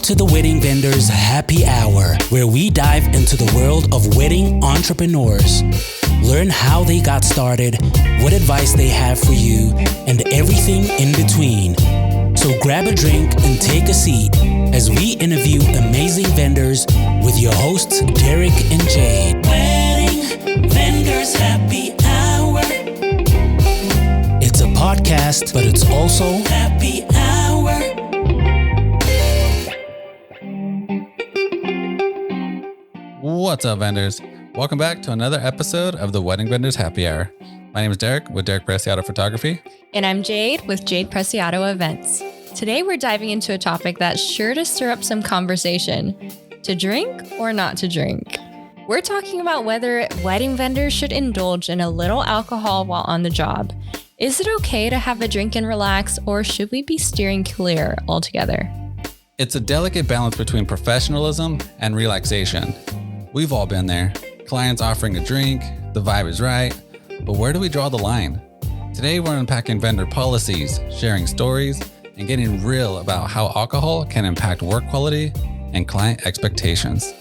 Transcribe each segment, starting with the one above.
to the Wedding Vendors Happy Hour, where we dive into the world of wedding entrepreneurs. Learn how they got started, what advice they have for you, and everything in between. So grab a drink and take a seat as we interview amazing vendors with your hosts, Derek and Jade. Wedding Vendors Happy Hour. It's a podcast, but it's also happy hour. What's up, vendors? Welcome back to another episode of the Wedding Vendors Happy Hour. My name is Derek with Derek Preciado Photography. And I'm Jade with Jade Preciado Events. Today we're diving into a topic that's sure to stir up some conversation. To drink or not to drink? We're talking about whether wedding vendors should indulge in a little alcohol while on the job. Is it okay to have a drink and relax, or should we be steering clear altogether? It's a delicate balance between professionalism and relaxation. We've all been there. Clients offering a drink, the vibe is right, but where do we draw the line? Today we're unpacking vendor policies, sharing stories, and getting real about how alcohol can impact work quality and client expectations.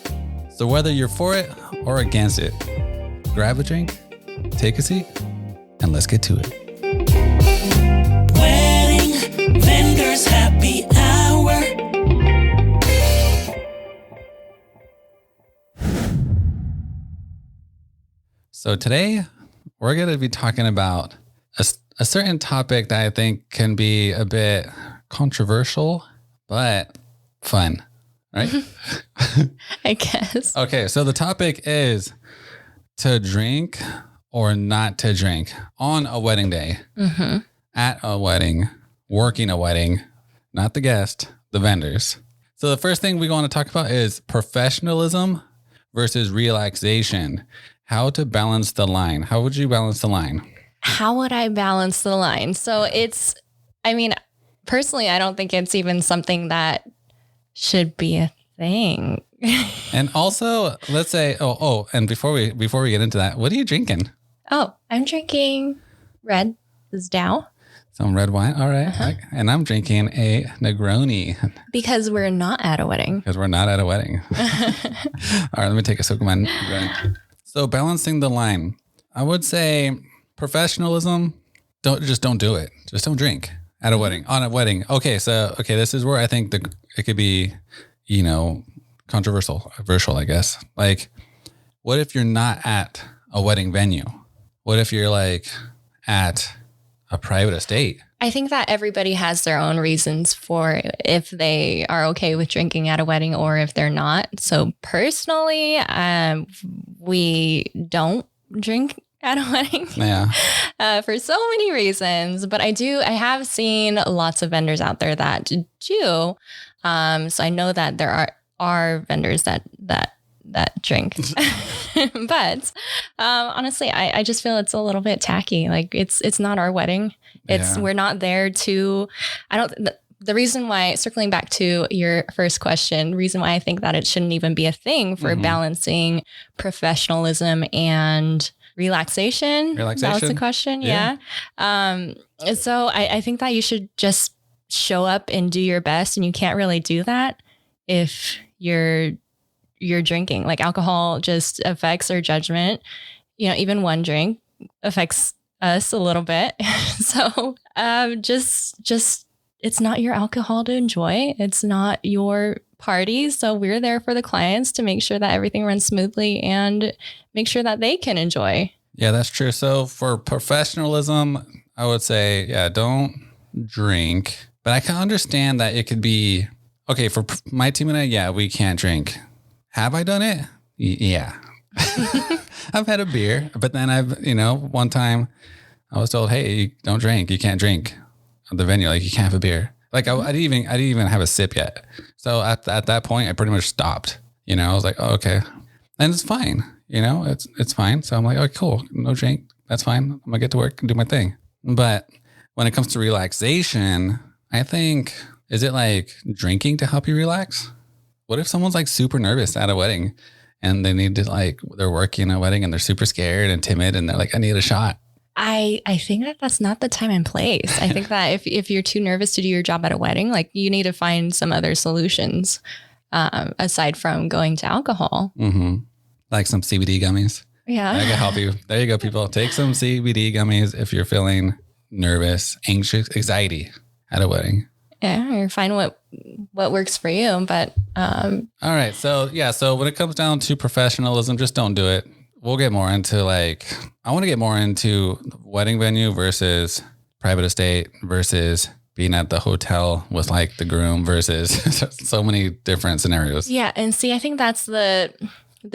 So whether you're for it or against it, grab a drink, take a seat, and let's get to it. Wedding Vendors Happy Hour. So today we're going to be talking about a certain topic that I think can be a bit controversial, but fun, right? I guess. Okay, so the topic is to drink or not to drink on a wedding day, at a wedding, working a wedding, not the guest, the vendors. So the first thing we want to talk about is professionalism versus relaxation. How to balance the line. How would you balance the line? How would I balance the line? So personally, I don't think it's even something that should be a thing. And also, let's say, and before we get into that, what are you drinking? Oh, I'm drinking red. This is Dow. Some red wine. All right. And I'm drinking a Negroni. Because we're not at a wedding. Because we're not at a wedding. All right, let me take a sip of my Negroni. So balancing the line, I would say professionalism, don't do it. Just don't drink at a wedding, on a wedding. Okay. This is where I think it could be, controversial, I guess. Like, what if you're not at a wedding venue? What if you're like at a private estate? I think that everybody has their own reasons for if they are okay with drinking at a wedding or if they're not. So personally, we don't drink at a wedding. Yeah. For so many reasons, but I have seen lots of vendors out there that do. So I know that there are vendors that drink, but honestly, I just feel it's a little bit tacky. Like it's not our wedding. We're not there to, the reason why, circling back to your first question, the reason why I think that it shouldn't even be a thing for balancing professionalism and relaxation. That was the question. Yeah. So I think that you should just show up and do your best, and you can't really do that if you're drinking. Like, alcohol just affects our judgment. Even one drink affects us a little bit. So just it's not your alcohol to enjoy. It's not your party. So we're there for the clients to make sure that everything runs smoothly and make sure that they can enjoy. Yeah, that's true. So for professionalism, I would say, don't drink. But I can understand that it could be, okay, for my team and I, we can't drink. Have I done it? Yeah. I've had a beer, but then one time I was told, hey, don't drink. You can't drink at the venue. Like, you can't have a beer. Like, I didn't even have a sip yet. So at that point, I pretty much stopped. I was like, oh, okay. And it's fine. It's fine. So I'm like, oh, cool. No drink. That's fine. I'm gonna get to work and do my thing. But when it comes to relaxation, I think, is it like drinking to help you relax? What if someone's like super nervous at a wedding and they need to, like, they're working a wedding and they're super scared and timid and they're like, I need a shot? I think that that's not the time and place. I think that if you're too nervous to do your job at a wedding, like you need to find some other solutions aside from going to alcohol. Mm-hmm. Like some CBD gummies. Yeah. I can help you. There you go, people. Take some CBD gummies if you're feeling nervous, anxious, anxiety at a wedding. Yeah, or find what works for you. But all right. So when it comes down to professionalism, just don't do it. We'll get more into I want to get more into wedding venue versus private estate versus being at the hotel with like the groom versus so many different scenarios. Yeah. And see, I think that's the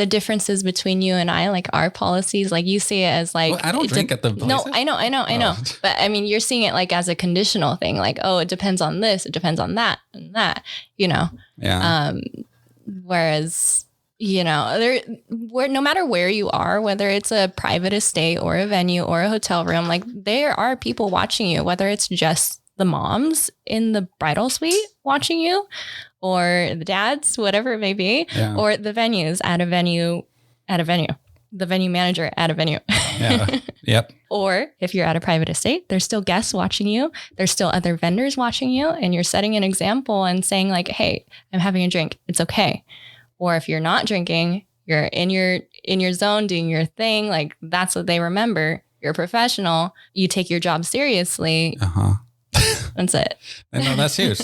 differences between you and I, like our policies, like you see it as like, well, I don't drink at the places. No, I know. But I mean, you're seeing it like as a conditional thing, like, oh, it depends on this, it depends on that and that, Yeah. Whereas, no matter where you are, whether it's a private estate or a venue or a hotel room, like there are people watching you, whether it's just the moms in the bridal suite watching you or the dads, whatever it may be, or the venues at a venue, the venue manager at a venue. Yeah. Yep. Or if you're at a private estate, there's still guests watching you. There's still other vendors watching you, and you're setting an example and saying like, hey, I'm having a drink. It's okay. Or if you're not drinking, you're in your zone doing your thing. Like that's what they remember. You're a professional. You take your job seriously. Uh-huh. That's it. No, that's huge.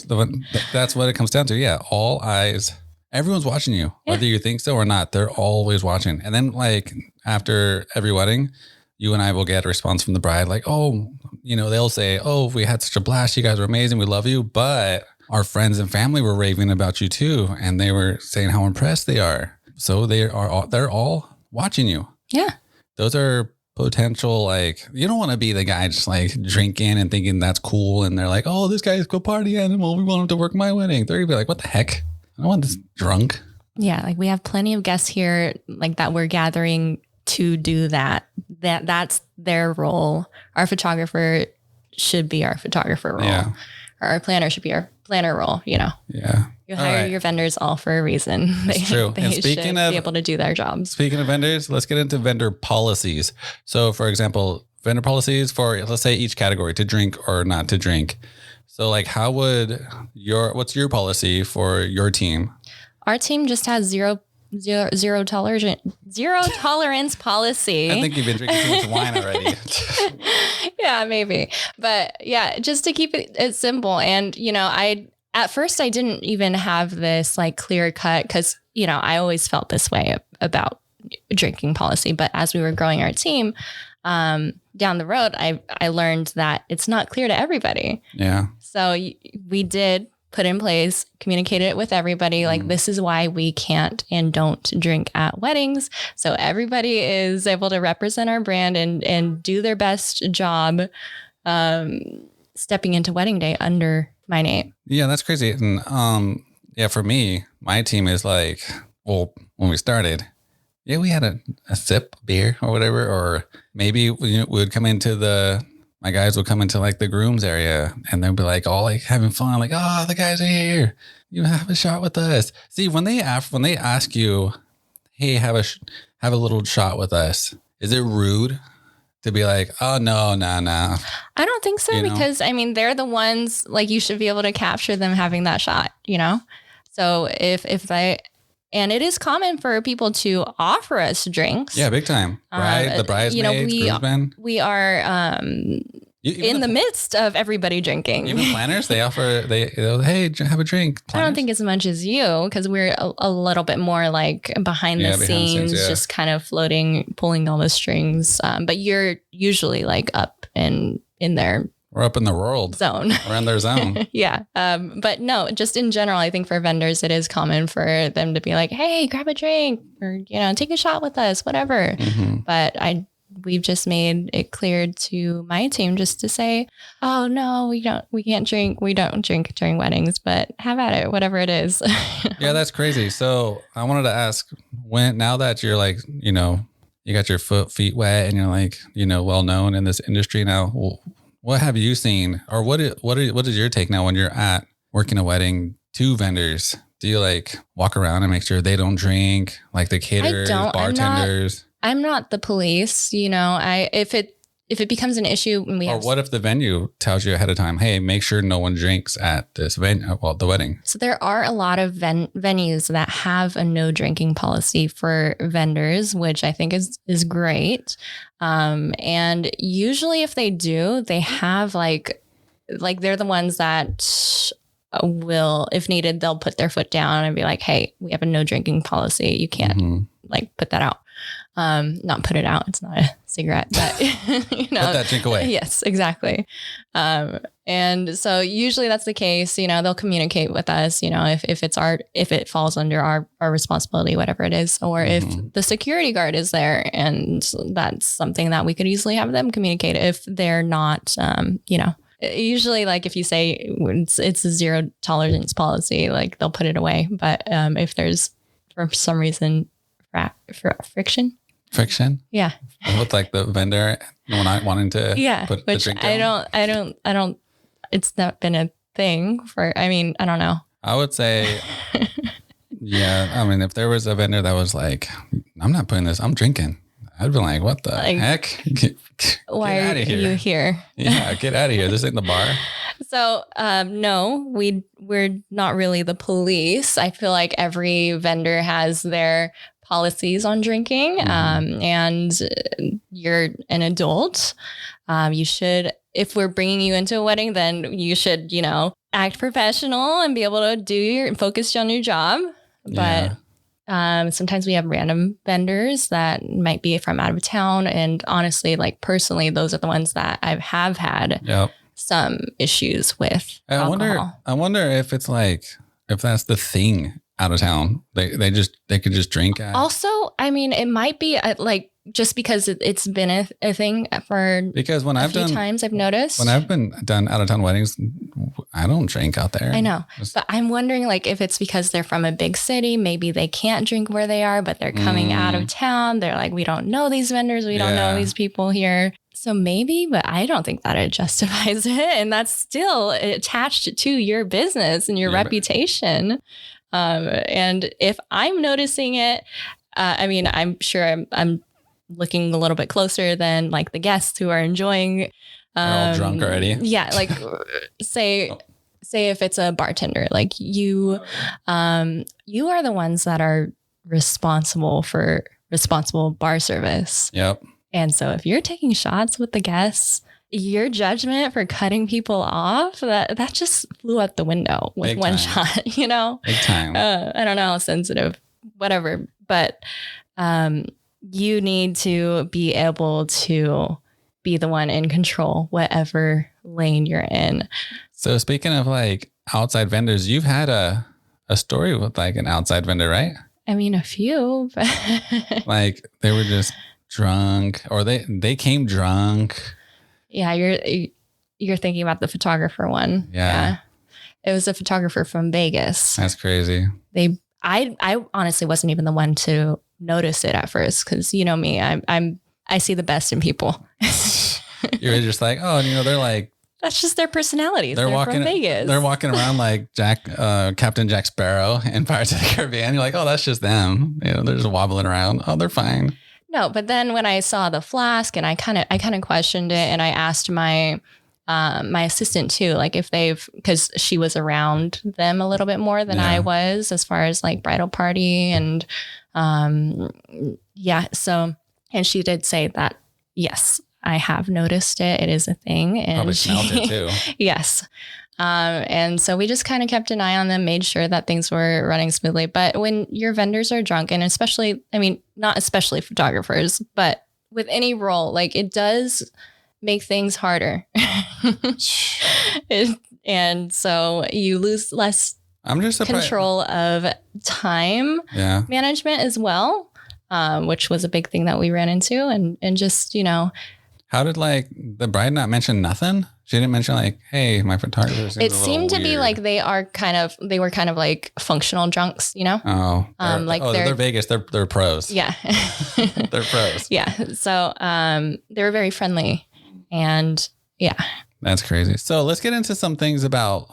That's what it comes down to. Yeah. All eyes. Everyone's watching you, whether you think so or not. They're always watching. And then like after every wedding, you and I will get a response from the bride like, oh, they'll say, oh, we had such a blast. You guys were amazing. We love you. But our friends and family were raving about you too. And they were saying how impressed they are. So they're all watching you. Yeah. Those are potential, like, you don't want to be the guy just like drinking and thinking that's cool. And they're like, oh, this guy's go party animal. We want him to work my wedding. They're gonna be like, what the heck? I don't want this drunk. Yeah. Like we have plenty of guests here like that we're gathering to do that. That's their role. Our photographer should be our photographer role. Yeah. Or our planner should be our planner role, Yeah. You hire your vendors all for a reason. That's true. They should be able to do their jobs. Speaking of vendors, let's get into vendor policies. So for example, vendor policies for, let's say, each category, to drink or not to drink. So like how would what's your policy for your team? Our team just has zero tolerance policy. I think you've been drinking too much wine already. Yeah, maybe. But yeah, just to keep it simple. And, at first I didn't even have this like clear cut because, I always felt this way about drinking policy. But as we were growing our team down the road, I learned that it's not clear to everybody. Yeah. So we did put in place, communicated it with everybody. Like, this is why we can't and don't drink at weddings. So everybody is able to represent our brand and do their best job stepping into wedding day under my name. Yeah, that's crazy. And for me, my team is like, well, when we started, we had a sip beer or whatever, or maybe we would come into my guys would come into like the groom's area and they'd be like all like having fun, like, oh, the guys are here. You have a shot with us. See, when they ask you, hey, have a little shot with us, is it rude to be like, oh, no. I don't think so, because I mean, they're the ones, like, you should be able to capture them having that shot, So if and it is common for people to offer us drinks. Yeah, big time. The bridesmaids, groomsmen. We are in the midst of everybody drinking. Even planners, they offer, hey, have a drink. Planners. I don't think as much as you, because we're a little bit more like behind the scenes, just kind of floating, pulling all the strings. But you're usually like up and in there. We're up in the world zone. We're in their zone. Yeah. But no, just in general, I think for vendors, it is common for them to be like, hey, grab a drink or, take a shot with us, whatever. Mm-hmm. But we've just made it clear to my team just to say, oh no, we can't drink. We don't drink during weddings, but have at it, whatever it is. Yeah, that's crazy. So I wanted to ask, now that you're like, you got your feet wet and you're like, well known in this industry now, what have you seen, or what is your take now when you're at working a wedding to vendors? Do you like walk around and make sure they don't drink, like the caterers, bartenders? I'm not the police, if if it becomes an issue and we Or have, what if the venue tells you ahead of time, hey, make sure no one drinks at this venue, well, the wedding? so there are a lot of venues that have a no drinking policy for vendors, which I think is great. And usually if they do, they have like they're the ones that will, if needed, they'll put their foot down and be like, hey, we have a no drinking policy. You can't like put that out. Not put it out. It's not a cigarette, but Put that drink away. Yes, exactly. And so usually that's the case, they'll communicate with us, if it falls under our responsibility, whatever it is, or if the security guard is there, and that's something that we could easily have them communicate if they're not, usually like if you say it's a zero tolerance policy, like they'll put it away. But, if there's for some reason friction. Yeah. With like the vendor not wanting to put the drink down. I don't, it's not been a thing I don't know. I would say, if there was a vendor that was like, I'm not putting this, I'm drinking, I'd be like, what the heck? Why are you here? Yeah, get out of here. This ain't the bar. So, no, we're not really the police. I feel like every vendor has their policies on drinking, and you're an adult. You should, if we're bringing you into a wedding, then you should, act professional and be able to focus on your job. But sometimes we have random vendors that might be from out of town. And honestly, like personally, those are the ones that I have had some issues with alcohol. I wonder if it's like, if that's the thing out of town, they could just drink. Also, it might be like just because it's been a thing for because when I've done times I've noticed when I've been done out of town weddings, I don't drink out there. I know, but I'm wondering like if it's because they're from a big city, maybe they can't drink where they are, but they're coming out of town. They're like, we don't know these vendors, we don't know these people here. So maybe, but I don't think that it justifies it, and that's still attached to your business and your reputation. And if I'm noticing it, I'm sure I'm looking a little bit closer than like the guests who are enjoying. They're all drunk already. Yeah. Like say if it's a bartender, like you are the ones that are responsible for responsible bar service. Yep. And so if you're taking shots with the guests, your judgment for cutting people off, that just flew out the window with one shot, Big time. I don't know how sensitive, whatever, but you need to be able to be the one in control, whatever lane you're in. So speaking of like outside vendors, you've had a story with like an outside vendor, right? A few, but like they were just drunk, or they came drunk. Yeah, you're thinking about the photographer one. Yeah. It was a photographer from Vegas. That's crazy. I honestly wasn't even the one to notice it at first, because you know me, I see the best in people. You're just like, oh, they're like, that's just their personalities. They're walking from Vegas. They're walking around like Captain Jack Sparrow in Pirates of the Caribbean. You're like, oh, that's just them. They're just wobbling around. Oh, they're fine. No, but then when I saw the flask, and I kind of questioned it, and I asked my assistant too, like if because she was around them a little bit more than I was, as far as like bridal party and so, and she did say that, yes, I have noticed it. It is a thing. And probably smelled it too. Yes. And so we just kind of kept an eye on them, made sure that things were running smoothly. But when your vendors are drunk, and especially, not especially photographers, but with any role, like it does make things harder. And so you lose less control of time management as well, which was a big thing that we ran into. And just, how did like the bride not mention nothing? She didn't mention like, hey, my photographer. It seemed to be like they were kind of like functional drunks, Oh, they're Vegas. They're pros. Yeah. They're pros. Yeah. So, they were very friendly, and yeah. That's crazy. So let's get into some things about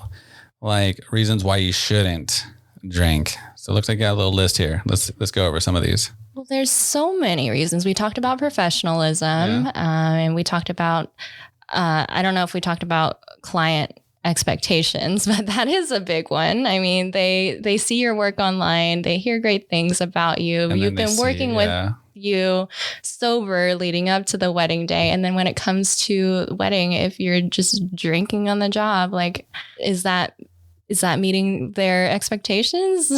like reasons why you shouldn't drink. So it looks like you got a little list here. Let's go over some of these. Well, there's so many reasons. We talked about professionalism, and we talked about, I don't know if we talked about client expectations, but that is a big one. I mean, they see your work online, they hear great things about you. And You've been working with you sober leading up to the wedding day. And then when it comes to the wedding, if you're just drinking on the job, like, is that meeting their expectations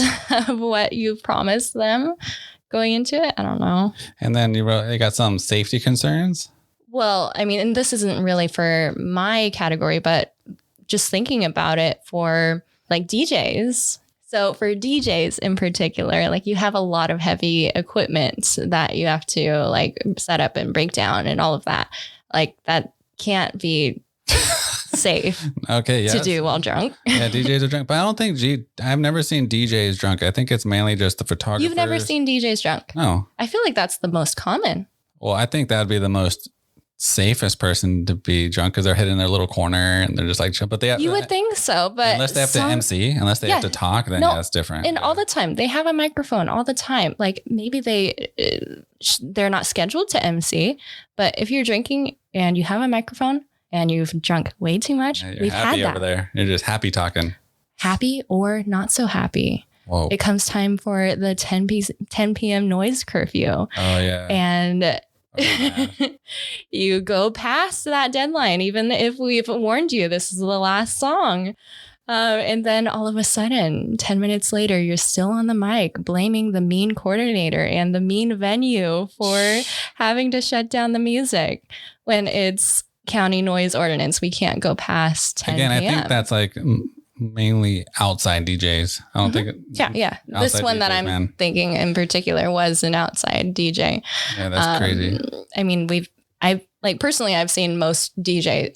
of what you've promised them going into it? I don't know. And then you got some safety concerns? Well, I mean, and this isn't really for my category, but just thinking about it for like DJs. So for DJs in particular, like you have a lot of heavy equipment that you have to like set up and break down and all of that. Like that can't be safe to do while drunk. Yeah, DJs are drunk. But I don't think I've never seen DJs drunk. I think it's mainly just the photographers. You've never seen DJs drunk? No. I feel like that's the most common. Well, I think that would be the most safest person to be drunk because they're hidden in their little corner and they're just like, but they have, you would think so, but unless they have to MC, unless they have to talk, then that's different. And all the time they have a microphone all the time. Like maybe they're not scheduled to MC, but if you're drinking and you have a microphone and you've drunk way too much, we've had that. Over there. You're just happy talking. Happy or not so happy. Whoa. It comes time for the 10 p.m. noise curfew. Oh yeah. And you go past that deadline, even if we've warned you this is the last song. And then all of a sudden, 10 minutes later, you're still on the mic blaming the mean coordinator and the mean venue for having to shut down the music when it's county noise ordinance. We can't go past 10 p.m. I think that's like mainly outside DJs. I don't think. Yeah. This one DJs, that I'm thinking in particular was an outside DJ. Yeah, that's crazy. I mean, I've seen most DJ,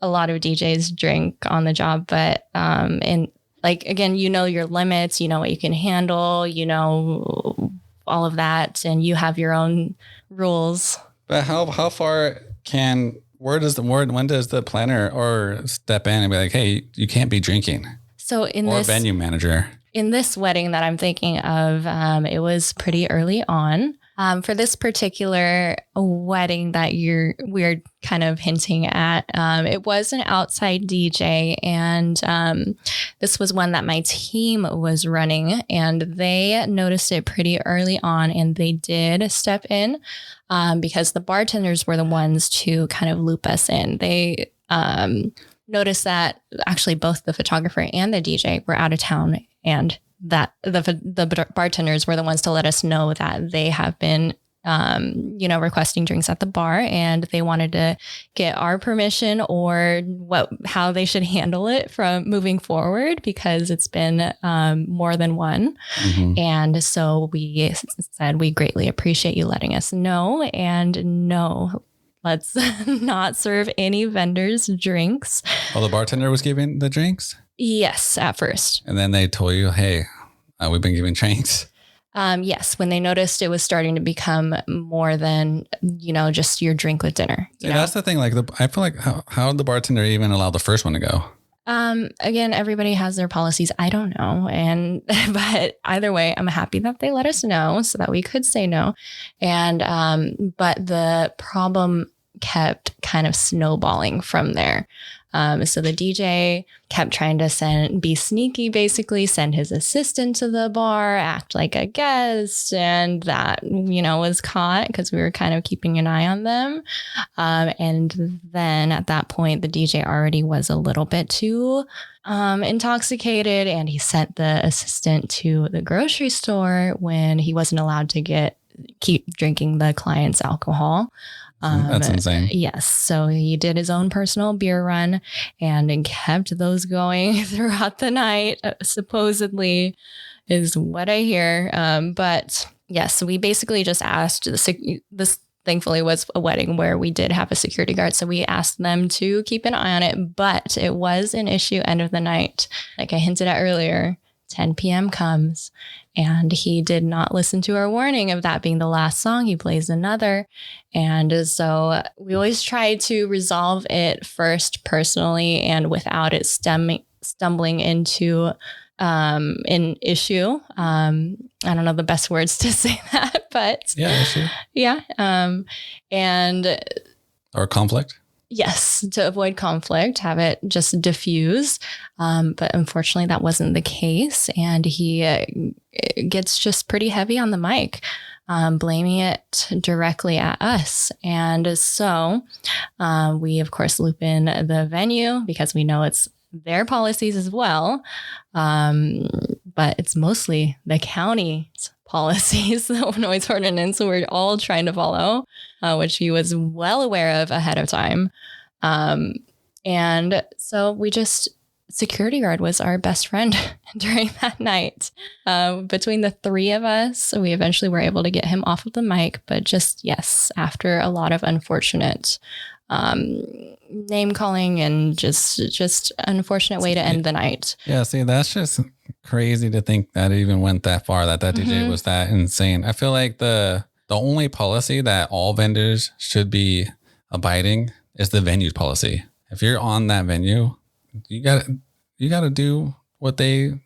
a lot of DJs drink on the job, but and like again, you know your limits, you know what you can handle, you know all of that, and you have your own rules. But how far when does the planner or step in and be like, hey, you can't be drinking? So venue manager. In this wedding that I'm thinking of, it was pretty early on. For this particular wedding that we're kind of hinting at, it was an outside DJ, and this was one that my team was running, and they noticed it pretty early on, and they did step in because the bartenders were the ones to kind of loop us in. They noticed that actually both the photographer and the DJ were out of town, and that the bartenders were the ones to let us know that they have been, requesting drinks at the bar, and they wanted to get our permission or how they should handle it from moving forward, because it's been more than one. Mm-hmm. And so we said, we greatly appreciate you letting us know, and no, let's not serve any vendors drinks. Oh, the bartender was giving the drinks? Yes, at first. And then they told you, hey, we've been giving drinks. Yes, when they noticed it was starting to become more than, just your drink with dinner. That's the thing. Like, I feel like how did the bartender even allow the first one to go? Again, everybody has their policies. I don't know. But either way, I'm happy that they let us know so that we could say no. And, but the problem kept kind of snowballing from there. So the DJ kept trying to be sneaky, basically send his assistant to the bar, act like a guest. And that, was caught because we were kind of keeping an eye on them. And then at that point, the DJ already was a little bit too intoxicated, and he sent the assistant to the grocery store when he wasn't allowed to keep drinking the client's alcohol. That's insane. Yes. So he did his own personal beer run and kept those going throughout the night, supposedly, is what I hear. But yes, we basically just asked this. Thankfully was a wedding where we did have a security guard. So we asked them to keep an eye on it, but it was an issue end of the night. Like I hinted at earlier, 10 p.m. comes, and he did not listen to our warning of that being the last song. He plays another. And so we always try to resolve it first personally and without it stumbling into an issue. I don't know the best words to say that, but issue. Yeah. And or conflict. Yes, to avoid conflict, have it just diffuse. But unfortunately, that wasn't the case. And he gets just pretty heavy on the mic, blaming it directly at us. And so we, of course, loop in the venue because we know it's their policies as well. But it's mostly the county's policies, the noise ordinance we're all trying to follow, which he was well aware of ahead of time. And so security guard was our best friend during that night. Between the three of us, we eventually were able to get him off of the mic, but yes, after a lot of unfortunate name calling and just unfortunate way to end the night. Yeah, see, that's just crazy to think that it even went that far, that DJ was that insane. I feel like the only policy that all vendors should be abiding is the venue's policy. If you're on that venue, you gotta do what they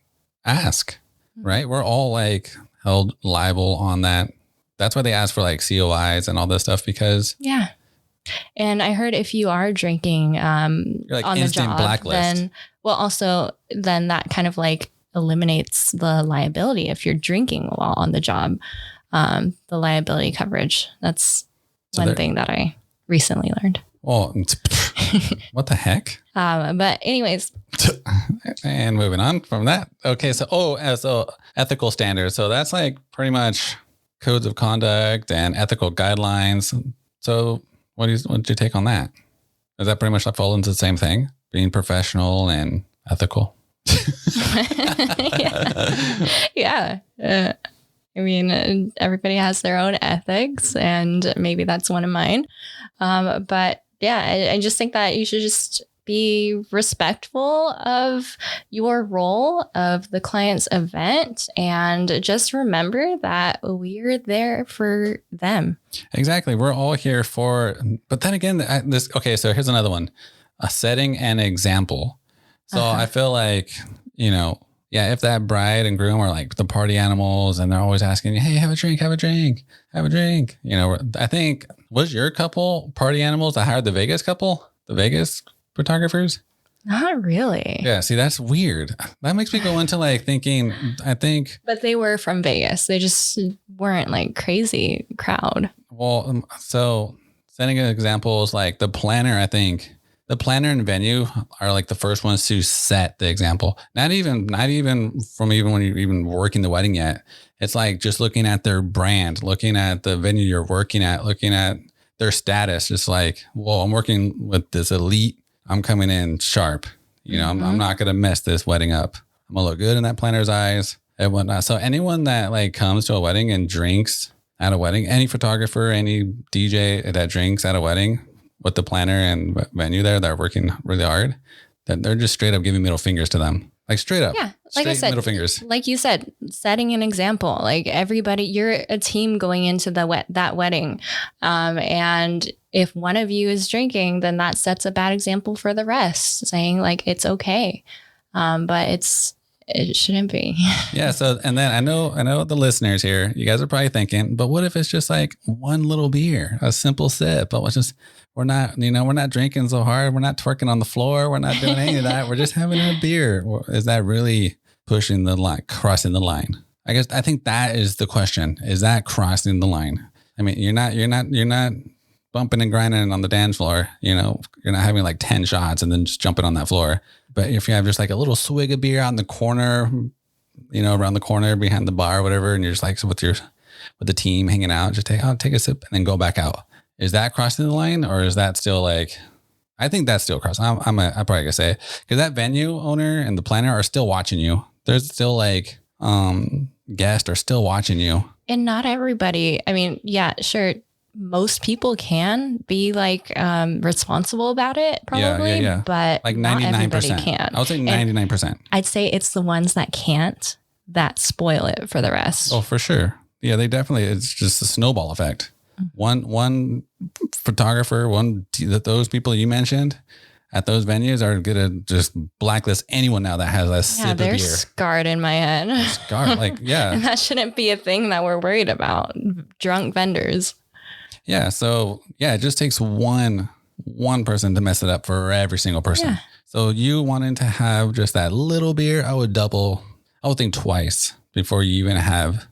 ask, right? We're all like held liable on that. That's why they ask for like COIs and all this stuff, because and I heard if you are drinking you're like on the job, blacklist. then that kind of like eliminates the liability if you're drinking while on the job. The liability coverage. That's one thing that I recently learned. Well, what the heck? But anyways. And moving on from that. Okay. So ethical standards. So that's like pretty much codes of conduct and ethical guidelines. So what did you take on that? Does that pretty much fall into the same thing? Being professional and ethical? Yeah. I mean, everybody has their own ethics, and maybe that's one of mine. But yeah, I just think that you should just be respectful of your role of the client's event, and just remember that we're there for them. Exactly. We're all here but then again, so here's another one, a setting and example. So I feel like, if that bride and groom are like the party animals and they're always asking, hey, have a drink. I think, was your couple party animals that hired the Vegas couple, the Vegas photographers? Not really. Yeah. See, that's weird. That makes me go into like thinking, but they were from Vegas. They just weren't like crazy crowd. Well, so setting an example is like the planner, I think. The planner and venue are like the first ones to set the example. Not even when you're even working the wedding yet. It's like just looking at their brand, looking at the venue you're working at, looking at their status. Just like, well, I'm working with this elite. I'm coming in sharp. I'm not going to mess this wedding up. I'm going to look good in that planner's eyes and whatnot. So anyone that like comes to a wedding and drinks at a wedding, any photographer, any DJ that drinks at a wedding, with the planner and venue there that are working really hard, that they're just straight up giving middle fingers to them. Like straight up. Yeah. Like I said, middle fingers. Like you said, setting an example. Like everybody, you're a team going into that wedding. And if one of you is drinking, then that sets a bad example for the rest, saying like, it's okay. But it shouldn't be. Yeah. So, and then I know the listeners here, you guys are probably thinking, but what if it's just like one little beer, a simple sip, but we're not drinking so hard. We're not twerking on the floor. We're not doing any of that. We're just having a beer. Is that really pushing the line, crossing the line? I think that is the question. Is that crossing the line? I mean, you're not bumping and grinding on the dance floor. You're not having like 10 shots and then just jumping on that floor. But if you have just like a little swig of beer out in the corner, around the corner behind the bar or whatever, and you're just like with the team hanging out, just take a sip and then go back out. Is that crossing the line, or is that still like? I think that's still crossing. I'm probably gonna say, because that venue owner and the planner are still watching you. There's still like guests are still watching you. And not everybody. I mean, yeah, sure. Most people can be like responsible about it, probably. Yeah. But like 99% can. I would say 99%. I'd say it's the ones that can't that spoil it for the rest. Oh, for sure. Yeah, they definitely. It's just a snowball effect. One photographer, those people you mentioned, at those venues are going to just blacklist anyone now that has a sip of they're beer. scarred in my head. Scarred, like, yeah. And that shouldn't be a thing that we're worried about. Drunk vendors. Yeah. So yeah, it just takes one person to mess it up for every single person. Yeah. So you wanting to have just that little beer, I would think twice before you even have,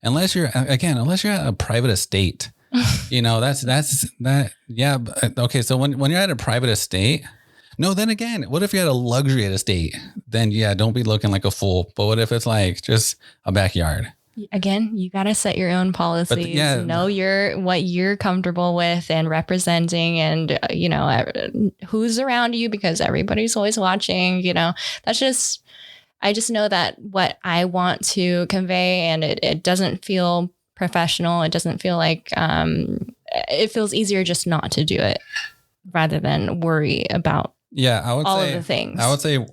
unless you're at a private estate, that's that. Yeah. Okay. So when you're at a private estate, no, then again, what if you had a luxury estate? Then yeah, don't be looking like a fool. But what if it's like just a backyard? Again, you got to set your own policies, know what you're comfortable with and representing, and, who's around you, because everybody's always watching, I just know that what I want to convey, and it doesn't feel professional. It doesn't feel like, it feels easier just not to do it rather than worry about all of the things. I would say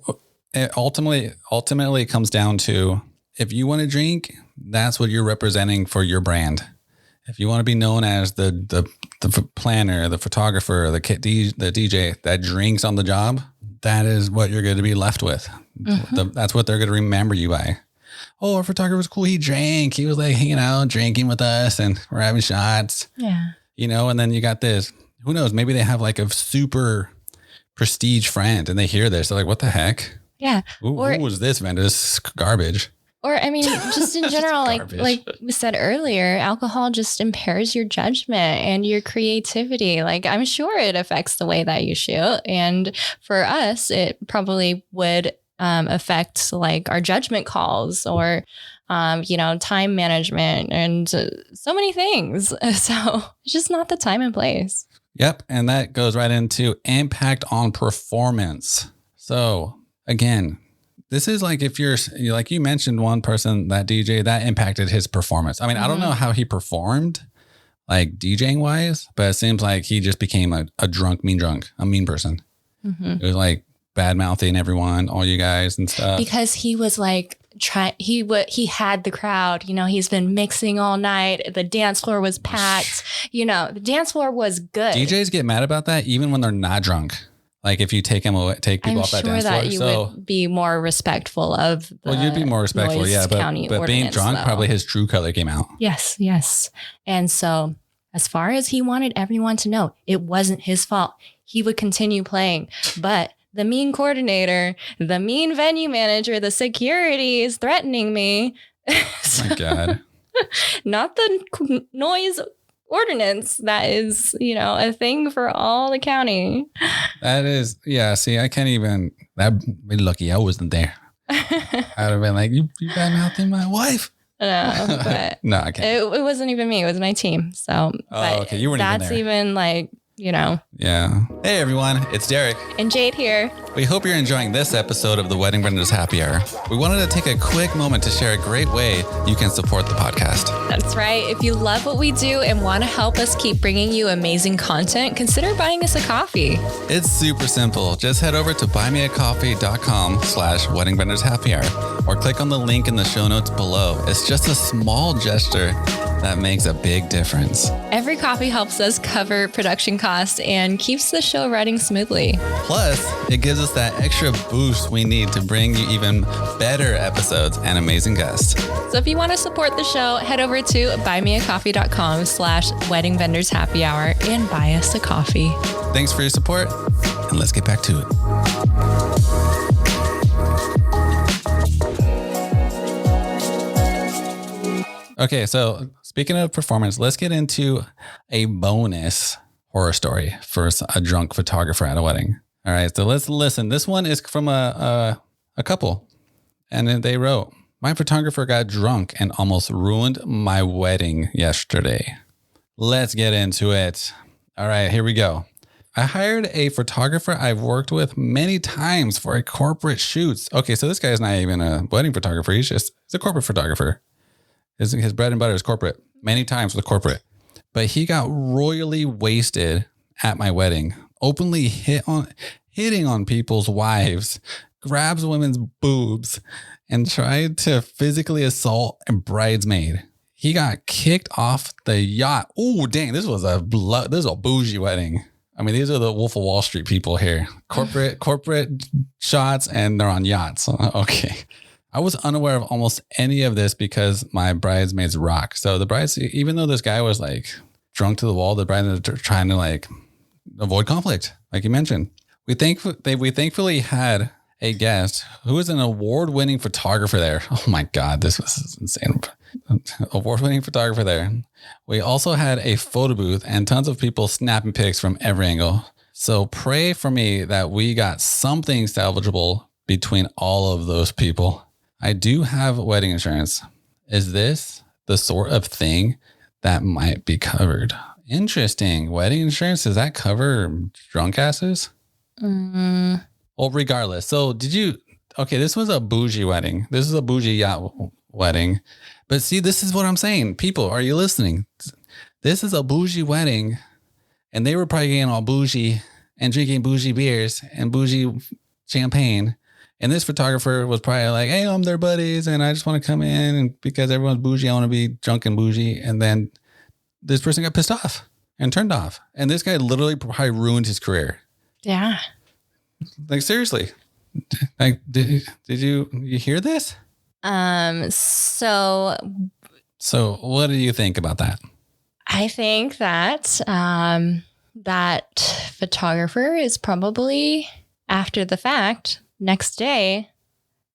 it ultimately comes down to, if you want to drink, that's what you're representing for your brand. If you want to be known as the planner, the photographer, the DJ that drinks on the job, that is what you're going to be left with. Mm-hmm. That's what they're going to remember you by. Oh, our photographer was cool. He drank. He was like hanging out, drinking with us, and we're having shots. Yeah. And then you got this. Who knows? Maybe they have like a super prestige friend, and they hear this. They're like, "What the heck? Yeah. Who was this, man? This is garbage." Or, I mean, just in general, like we said earlier, alcohol just impairs your judgment and your creativity. Like, I'm sure it affects the way that you shoot. And for us, it probably would affect like our judgment calls or, time management and so many things. So it's just not the time and place. Yep. And that goes right into impact on performance. So again, this is like, if you're like, you mentioned one person, that DJ, that impacted his performance. I mean, I don't know how he performed like DJing wise, but it seems like he just became a mean person. Mm-hmm. It was like bad mouthing everyone, all you guys and stuff. Because he was like, he had the crowd, he's been mixing all night. The dance floor was packed. The dance floor was good. DJs get mad about that even when they're not drunk. Like if you take people off that dance floor. I'm sure that you would be more respectful of the you'd be more respectful, yeah. But being drunk, probably his true color came out. Yes. And so as far as he wanted everyone to know, it wasn't his fault. He would continue playing. But the mean coordinator, the mean venue manager, the security is threatening me. Oh my God. Not the noise ordinance that is, a thing for all the county. That is, yeah. See, I can't even. I'd be lucky I wasn't there. I'd have been like, you bad mouthing my wife. No, but no, I can't. It wasn't even me. It was my team. So, okay, you weren't even there. That's even like, Yeah. Hey everyone, it's Derek and Jade here. We hope you're enjoying this episode of the Wedding Vendors Happy Hour. We wanted to take a quick moment to share a great way you can support the podcast. That's right. If you love what we do and want to help us keep bringing you amazing content, consider buying us a coffee. It's super simple. Just head over to buymeacoffee.com/Wedding Vendors Happy Hour or click on the link in the show notes below. It's just a small gesture that makes a big difference. Every coffee helps us cover production costs and keeps the show running smoothly. Plus, it gives us that extra boost we need to bring you even better episodes and amazing guests. So if you want to support the show, head over to buymeacoffee.com/Wedding Vendors Happy Hour and buy us a coffee. Thanks for your support, and let's get back to it. Okay, so speaking of performance, let's get into a bonus horror story for a drunk photographer at a wedding. All right, so let's listen. This one is from a couple, and they wrote, "My photographer got drunk and almost ruined my wedding yesterday." Let's get into it. All right, here we go. I hired a photographer I've worked with many times for a corporate shoots. Okay, so this guy's not even a wedding photographer. He's a corporate photographer. His bread and butter is corporate, many times with corporate. But he got royally wasted at my wedding, openly hitting on people's wives, grabs women's boobs, and tried to physically assault a bridesmaid. He got kicked off the yacht. Oh, dang, this was a bougie wedding. I mean, these are the Wolf of Wall Street people here. Corporate shots, and they're on yachts. Okay. I was unaware of almost any of this because my bridesmaids rock. So the brides, even though this guy was like drunk to the wall, the brides are trying to like avoid conflict, like you mentioned. We thankfully had a guest who is an award-winning photographer there. Oh my God, this was insane. Award-winning photographer there. We also had a photo booth and tons of people snapping pics from every angle. So pray for me that we got something salvageable between all of those people. I do have wedding insurance. Is this the sort of thing that might be covered? Interesting. Wedding insurance, does that cover drunk asses? Well, regardless. So this was a bougie wedding. This is a bougie yacht wedding. But see, this is what I'm saying. People, are you listening? This is a bougie wedding. And they were probably getting all bougie and drinking bougie beers and bougie champagne. And this photographer was probably like, hey, I'm their buddies and I just want to come in. And because everyone's bougie, I want to be drunk and bougie. And then this person got pissed off and turned off. And this guy literally probably ruined his career. Yeah. Like, seriously. Like, did you hear this? So what do you think about that? I think that that photographer is probably, after the fact, next day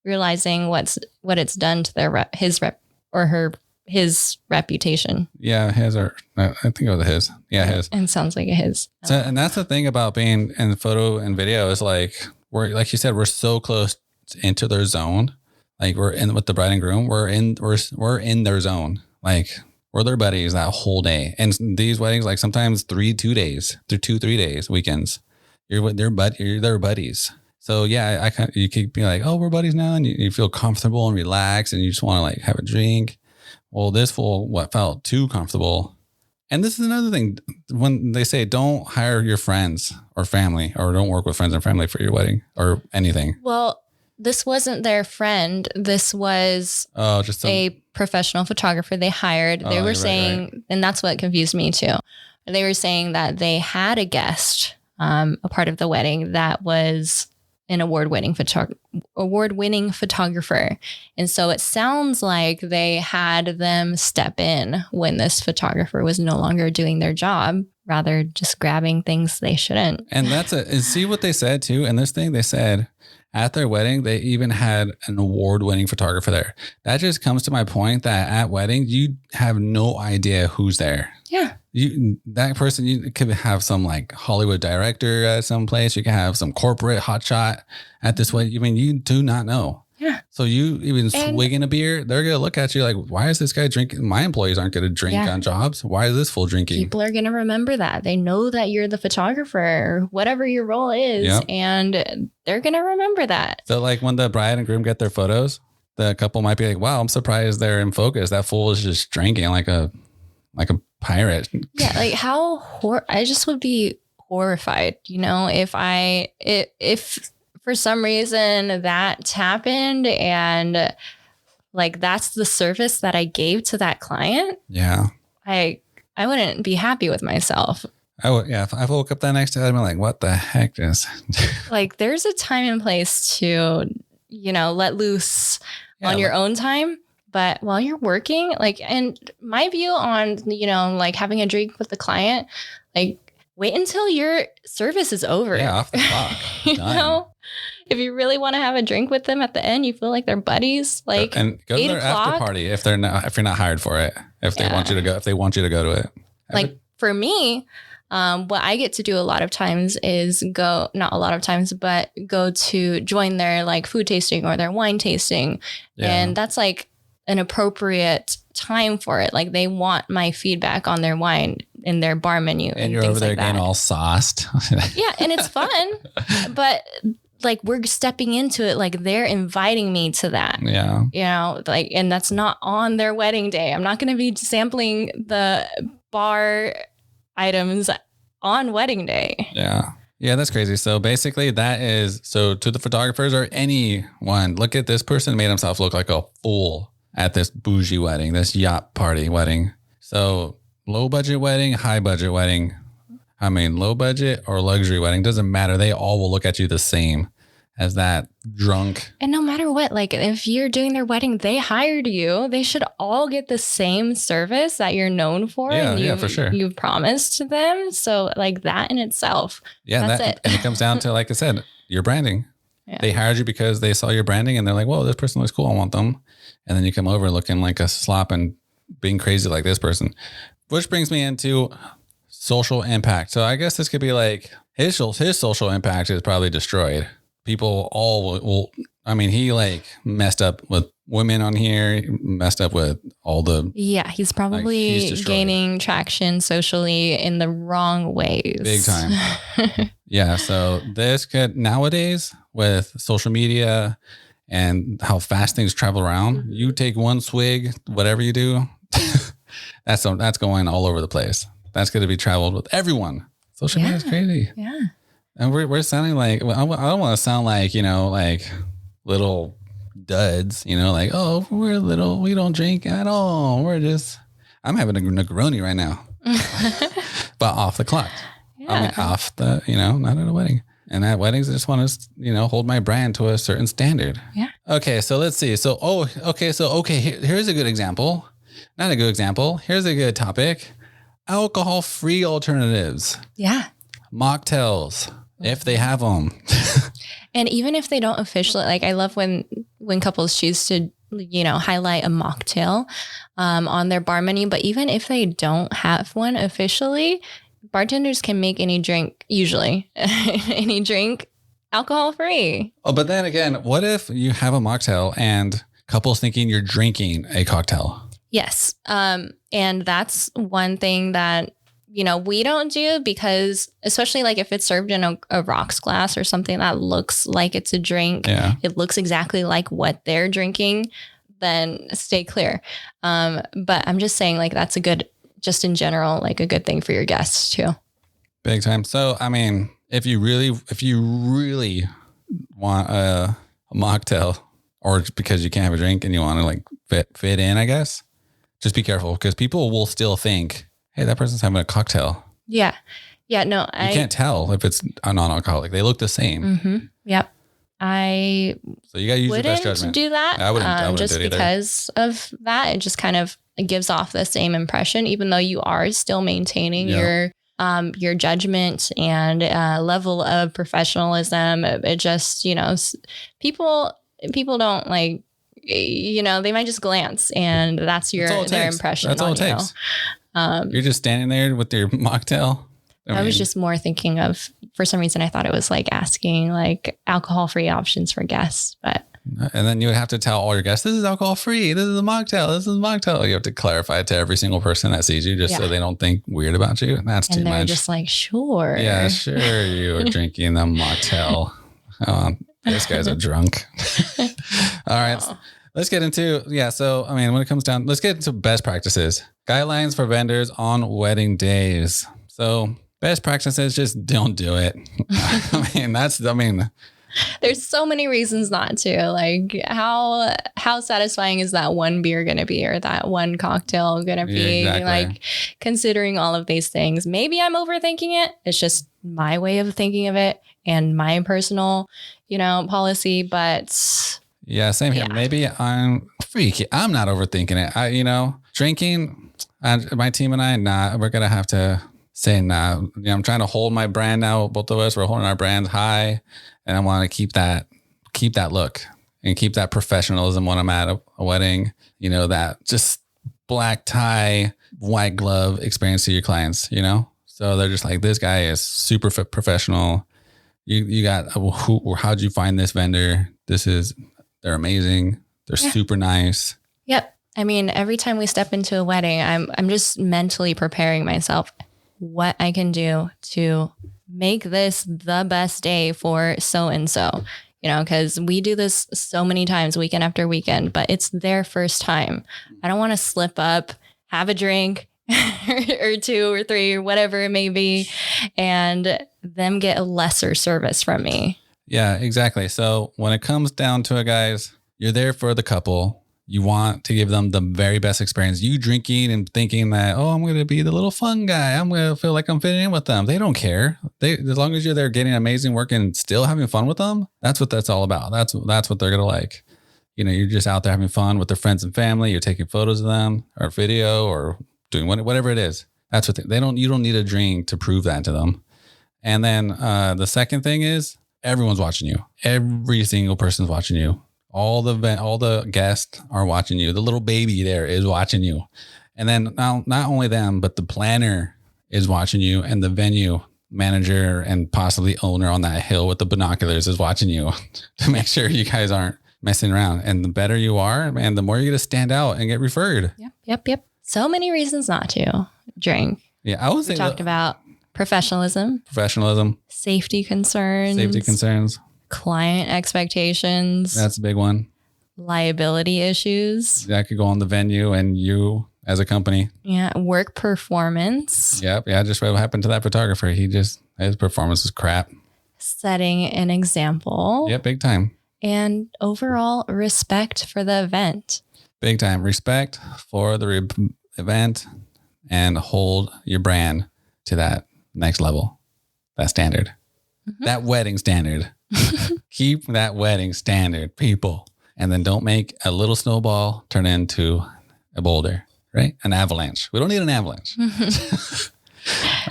realizing what it's done to his reputation. Yeah, his, or I think it was his. Yeah, his. And sounds like a his. So, and that's the thing about being in photo and video is like like you said, we're so close into their zone. Like we're in with the bride and groom. We're in their zone. Like we're their buddies that whole day. And these weddings, like sometimes 3 days, 3 days, weekends. You're their buddies. So yeah, you could be like, oh, we're buddies now, and you feel comfortable and relaxed, and you just want to like have a drink. Well, this fool felt too comfortable. And this is another thing when they say don't hire your friends or family, or don't work with friends and family for your wedding or anything. Well, this wasn't their friend. This was just a professional photographer they hired. They were saying, right. And that's what confused me too. They were saying that they had a guest, a part of the wedding that was an award-winning photographer. And so it sounds like they had them step in when this photographer was no longer doing their job, rather just grabbing things they shouldn't. And and see what they said too. And this thing they said at their wedding, they even had an award-winning photographer there. That just comes to my point that at weddings, you have no idea who's there. Yeah. That person, you could have some like Hollywood director at some place. You can have some corporate hotshot at this wedding. I mean, you do not know. Yeah. So you even swigging a beer, they're going to look at you like, why is this guy drinking? My employees aren't going to drink on jobs. Why is this fool drinking? People are going to remember that. They know that you're the photographer or whatever your role is. And they're going to remember that. So like when the bride and groom get their photos, the couple might be like, wow, I'm surprised they're in focus. That fool is just drinking like a pirate. Yeah. Like I just would be horrified, if for some reason that happened and like that's the service that I gave to that client. Yeah. I wouldn't be happy with myself. I would, if I woke up that next day, I'd be like, what the heck is like there's a time and place to, let loose on your own time. But while you're working, and my view on, having a drink with the client, wait until your service is over. Yeah, off the clock. If you really want to have a drink with them at the end, you feel like they're buddies. And go to their after party if you're not hired for it. If they want you to go to it. For me, what I get to do a lot of times is go to join their food tasting or their wine tasting. Yeah. And that's an appropriate time for it. They want my feedback on their wine in their bar menu. And you're over there getting all sauced. Yeah. And it's fun, but we're stepping into it. They're inviting me to that. Yeah. And that's not on their wedding day. I'm not going to be sampling the bar items on wedding day. Yeah. Yeah, that's crazy. So basically to the photographers or anyone, look at this person made himself look like a fool at this bougie wedding, this yacht party wedding. So low budget wedding, high budget wedding. I mean, low budget or luxury wedding, doesn't matter. They all will look at you the same as that drunk. And no matter what, like if you're doing their wedding, they hired you. They should all get the same service that you're known for. Yeah, and yeah, for sure. You've promised to them. So like that in itself. Yeah, that's it. And it comes down to, like I said, your branding. Yeah. They hired you because they saw your branding and they're like, whoa, this person looks cool. I want them. And then you come over looking like a slop and being crazy like this person. Which brings me into social impact. So I guess this could be like his social impact is probably destroyed. People all will, I mean, he like messed up with women on here, messed up with all the. Yeah, he's probably he's gaining traction socially in the wrong ways. Big time. Yeah. So this could nowadays with social media and how fast things travel around, you take one swig, whatever you do, that's going all over the place. That's going to be traveled with everyone. Social media is crazy. Yeah. And we're sounding like, I don't want to sound like, like little duds, like, oh, we don't drink at all. I'm having a Negroni right now, but off the clock. Yeah. I mean, off the, not at a wedding. And at weddings, I just want to, hold my brand to a certain standard. Yeah. Okay. So let's see. So, here's a good example. Not a good example. Here's a good topic. Alcohol-free alternatives. Yeah. Mocktails. If they have them. And even if they don't officially, like I love when couples choose to, highlight a mocktail on their bar menu. But even if they don't have one officially, bartenders can make any drink, usually any drink alcohol free. Oh, but then again, what if you have a mocktail and couples thinking you're drinking a cocktail? Yes. And that's one thing that we don't do, because especially like if it's served in a rocks glass or something that looks like it's a drink, it looks exactly like what they're drinking, then stay clear. But I'm just saying, like, that's just in general, like a good thing for your guests too. Big time. So, I mean, if you really want a mocktail, or because you can't have a drink and you want to like fit in, I guess, just be careful, because people will still think, hey, that person's having a cocktail. Yeah. Yeah. No, you can't tell if it's a non-alcoholic. They look the same. Mm-hmm. Yep. So you got to use your best judgment. Do that. I wouldn't just do it either. Because of that. It just kind of gives off the same impression, even though you are still maintaining your judgment and level of professionalism. It just, people don't like, they might just glance, and that's their impression. That's all it takes. You're just standing there with your mocktail. I was just more thinking of, for some reason, I thought it was like asking like alcohol-free options for guests, but. And then you would have to tell all your guests, this is alcohol-free. This is a mocktail. This is a mocktail. You have to clarify it to every single person that sees you, just so they don't think weird about you. That's too much. And they're just like, sure. Yeah, sure. You're drinking the mocktail. This guy's a drunk. All right. Oh. Let's get into, so, I mean, when it comes down, let's get into best practices. Guidelines for vendors on wedding days. So best practices, just don't do it. There's so many reasons not to. Like, how satisfying is that one beer going to be, or that one cocktail going to be? Exactly. Like, considering all of these things, maybe I'm overthinking it. It's just my way of thinking of it and my personal, policy. But yeah, same here. Yeah. Maybe I'm freaky. I'm not overthinking it. Drinking, my team and I, we're going to have to say, I'm trying to hold my brand now. Both of us, we're holding our brands high, and I want to keep that look and keep that professionalism when I'm at a wedding, that just black tie, white glove experience to your clients, So they're just like, this guy is super professional. You got, how'd you find this vendor? They're amazing. They're super nice. Yep. I mean, every time we step into a wedding, I'm just mentally preparing myself what I can do to make this the best day for so-and-so, because we do this so many times, weekend after weekend, but it's their first time. I don't want to slip up, have a drink or two or three or whatever it may be, and them get a lesser service from me. Yeah, exactly. So when it comes down to it, guys, you're there for the couple. You want to give them the very best experience. You drinking and thinking that, oh, I'm going to be the little fun guy. I'm going to feel like I'm fitting in with them. They don't care. As long as you're there getting amazing work and still having fun with them, that's what that's all about. That's what they're going to like. You know, you're just out there having fun with their friends and family. You're taking photos of them or video or doing whatever it is. That's what you don't need a drink to prove that to them. And then the second thing is everyone's watching you. Every single person's watching you. All the guests are watching you. The little baby there is watching you. And then not only them, but the planner is watching you, and the venue manager and possibly owner on that hill with the binoculars is watching you to make sure you guys aren't messing around. And the better you are, man, the more you're going to stand out and get referred. Yep. So many reasons not to drink. Yeah, I would say we talked about professionalism, safety concerns, client expectations. That's a big one. Liability issues. That could go on the venue and you as a company. Yeah. Work performance. Yep. Yeah. Just what happened to that photographer. His performance was crap. Setting an example. Yep. Big time. And overall respect for the event. Big time. Respect for the event and hold your brand to that next level, that standard, that wedding standard. Keep that wedding standard, people. And then don't make a little snowball turn into a boulder, right? An avalanche. We don't need an avalanche.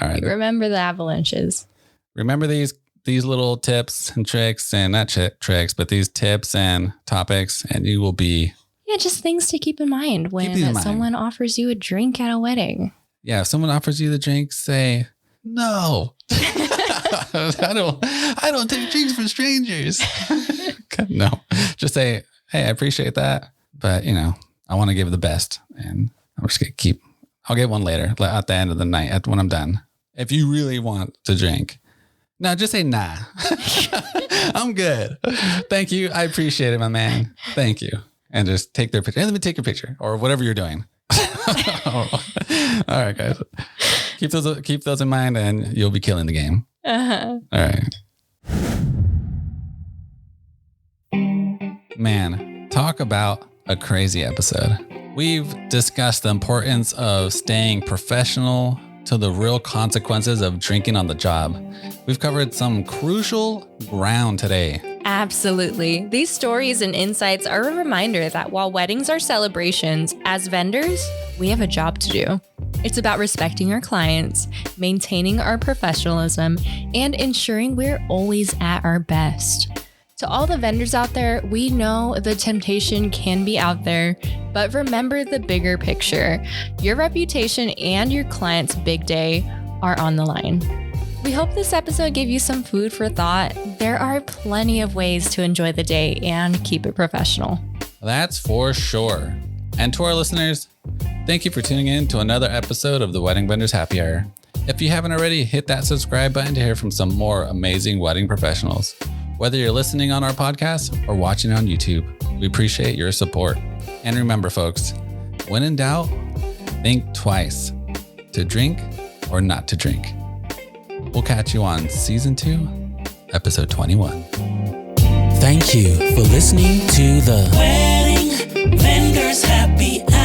All right. Remember the avalanches. Remember these little tips and tricks, and not tricks, but these tips and topics, and you will be. Yeah, just things to keep in mind when someone offers you a drink at a wedding. Yeah, if someone offers you the drink, say, no. I don't take drinks from strangers. No, just say, hey, I appreciate that, but I want to give the best, and I'm just gonna I'll get one later at the end of the night when I'm done. If you really want to drink, no, just say nah. I'm good. Thank you. I appreciate it, my man. Thank you. And just take their picture. And let me take your picture or whatever you're doing. All right, guys. Keep those in mind, and you'll be killing the game. All right. Man, talk about a crazy episode. We've discussed the importance of staying professional to the real consequences of drinking on the job. We've covered some crucial ground today. Absolutely. These stories and insights are a reminder that while weddings are celebrations, as vendors, we have a job to do. It's about respecting our clients, maintaining our professionalism, and ensuring we're always at our best. To all the vendors out there, we know the temptation can be out there, but remember the bigger picture. Your reputation and your client's big day are on the line. We hope this episode gave you some food for thought. There are plenty of ways to enjoy the day and keep it professional. That's for sure. And to our listeners, thank you for tuning in to another episode of the Wedding Vendors Happy Hour. If you haven't already, hit that subscribe button to hear from some more amazing wedding professionals. Whether you're listening on our podcast or watching on YouTube, we appreciate your support. And remember, folks, when in doubt, think twice to drink or not to drink. We'll catch you on season 2, episode 21. Thank you for listening to the Wedding Vendors Happy Hour.